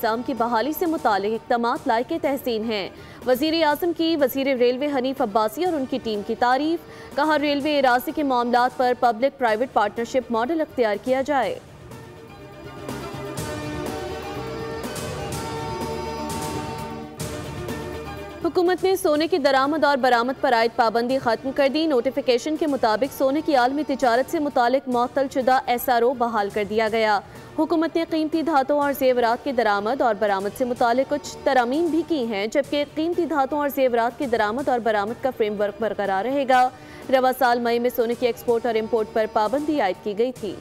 इस्तेमाल की बहाली से मुतालिक इक़दामात लायक़े तहसीन हैं। वज़ीर आज़म की वज़ीर रेलवे हनीफ अब्बासी और उनकी टीम की तारीफ। कहा, रेलवे रास्ते के मामलात पर पब्लिक प्राइवेट पार्टनरशिप मॉडल अख्तियार किया जाए। हुकूमत ने सोने की दरामद और बरामद पर आयद पाबंदी खत्म कर दी। नोटिफिकेशन के मुताबिक सोने की आलमी तिजारत से मुतालिक मुअत्तल शुदा SRO बहाल कर दिया गया। हुकूमत ने कीमती धातुओं और जेवरात की दरामद और बरामद से मुतालिक कुछ तरमीम भी की हैं, जबकि कीमती धातुओं और जेवरात की दरामद और बरामद का फ्रेमवर्क बरकरार रहेगा। रवा साल मई में सोने की एक्सपोर्ट और इम्पोर्ट पर पाबंदी आयद की गई थी।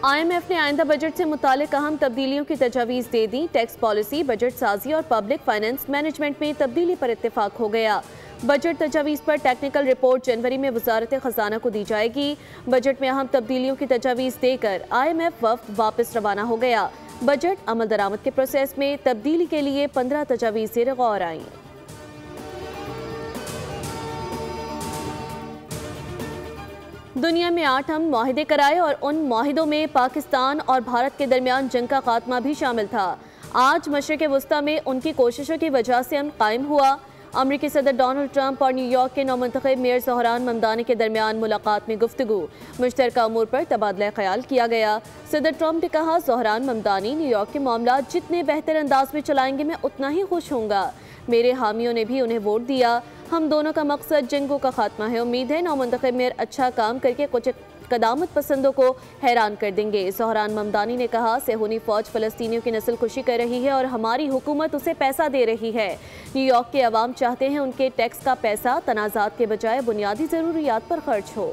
IMF ने आइंदा बजट से मुतालिक अहम तब्दीलियों की तजावीज़ दे दी। टैक्स पॉलिसी, बजट साजी और पब्लिक फाइनेंस मैनेजमेंट में तब्दीली पर इत्तेफाक हो गया। बजट तजावीज़ पर टेक्निकल रिपोर्ट जनवरी में वजारत खजाना को दी जाएगी। बजट में अहम तब्दीलियों की तजावीज़ देकर IMF वफ़द वापस रवाना हो गया। बजट अमल दरामद के प्रोसेस में तब्दीली के लिए 15 तजावीज़ ज़ेर गौर आईं। दुनिया में 8 अमन मुआहिदे कराए और उन मुआहिदों में पाकिस्तान और भारत के दरमियान जंग का खात्मा भी शामिल था। आज मशरिक़ वस्ता में उनकी कोशिशों की वजह से अमन कायम हुआ। अमरीकी सदर डोनाल्ड ट्रंप और न्यूयॉर्क के नौमंतखब मेयर ज़ोहरान ममदानी के दरमियान मुलाकात में गुफ्तगू, मुश्तरका अमूर पर तबादला ख्याल किया गया। सदर ट्रंप ने कहा, ज़ोहरान ममदानी न्यूयॉर्क के मामलात जितने बेहतर अंदाज में चलाएंगे मैं उतना ही खुश होऊंगा। मेरे हामियों ने भी उन्हें वोट दिया। हम दोनों का मकसद जंगों का खात्मा है। उम्मीद है नौमंतखब मेयर अच्छा काम करके कुछ कदामत पसंदों को हैरान कर देंगे। ज़ोहरान ममदानी ने कहा, सेहूनी फौज फ़लस्तीनियों की नस्ल खुशी कर रही है और हमारी हुकूमत उसे पैसा दे रही है। न्यूयॉर्क के अवाम चाहते हैं उनके टैक्स का पैसा तनाज़ात के बजाय बुनियादी ज़रूरियात पर खर्च हो।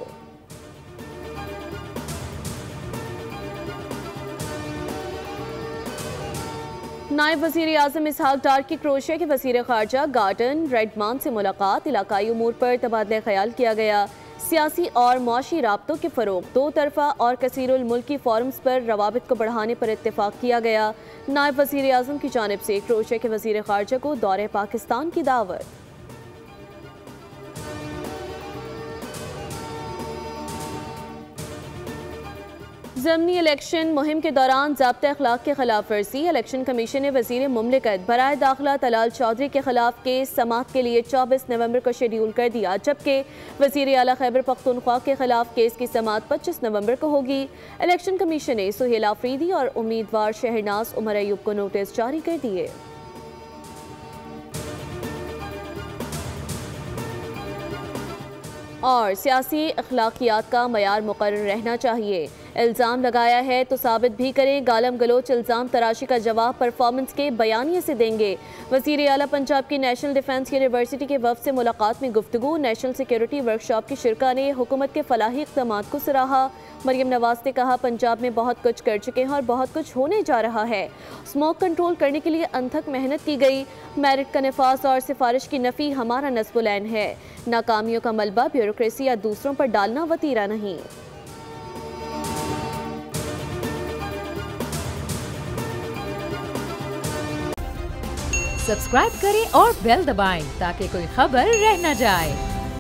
नायब वज़ीर आज़म इसहाक डार की क्रोएशिया के वज़ीर ख़ारजा गार्डन रेडमान से मुलाकात, इलाकाई उमूर पर तबादला ख्याल किया गया। सियासी और मुआशी राब्तों के फ़रोग़, दो तरफ़ा और कसीरुल मुल्की फ़ोरम्स पर रवाबित को बढ़ाने पर इत्तेफाक किया गया। नायब वज़ीर आज़म की जानिब से क्रोएशिया के वज़ीर ख़ारजा को दौरे पाकिस्तान की दावत। ज़मनी इलेक्शन मुहिम के दौरान ज़ाब्ता अखलाक के खिलाफ वर्जी, इलेक्शन कमीशन ने वज़ीर मुमलिकत बराए दाखिला तलाल चौधरी के खिलाफ केस समाअत के लिए 24 नवंबर को शेड्यूल कर दिया, जबकि वज़ीर आला खैबर पख्तूनख्वा के खिलाफ केस की समाअत 25 नवंबर को होगी। इलेक्शन कमीशन ने सुहेल आफरीदी और उम्मीदवार शहरनाज उमर अयूब को नोटिस जारी कर दिए। और सियासी अखलाकियात का मयार मुकर्रर रहना चाहिए। इल्ज़ाम लगाया है तो साबित भी करें। गालम गलोच इल्ज़ाम तराशी का जवाब परफॉर्मेंस के बयानिए से देंगे। वज़ीर आला पंजाब की नेशनल डिफेंस यूनिवर्सिटी के वफ़द से मुलाकात में गुफ्तगू, नेशनल सिक्योरिटी वर्कशॉप की शिरका ने हुकूमत के फलाही इक़दामात को सराहा। मरियम नवाज ने कहा, पंजाब में बहुत कुछ कर चुके हैं और बहुत कुछ होने जा रहा है। स्मोक कंट्रोल करने के लिए अनथक मेहनत की गई। मेरिट का नफाज और सिफारिश की नफ़ी हमारा नस्बुल ऐन है। नाकामियों का मलबा ब्यूरोक्रेसी या दूसरों पर डालना वतीरा नहीं। सब्सक्राइब करें और बेल दबाएं ताकि कोई खबर रह न जाए।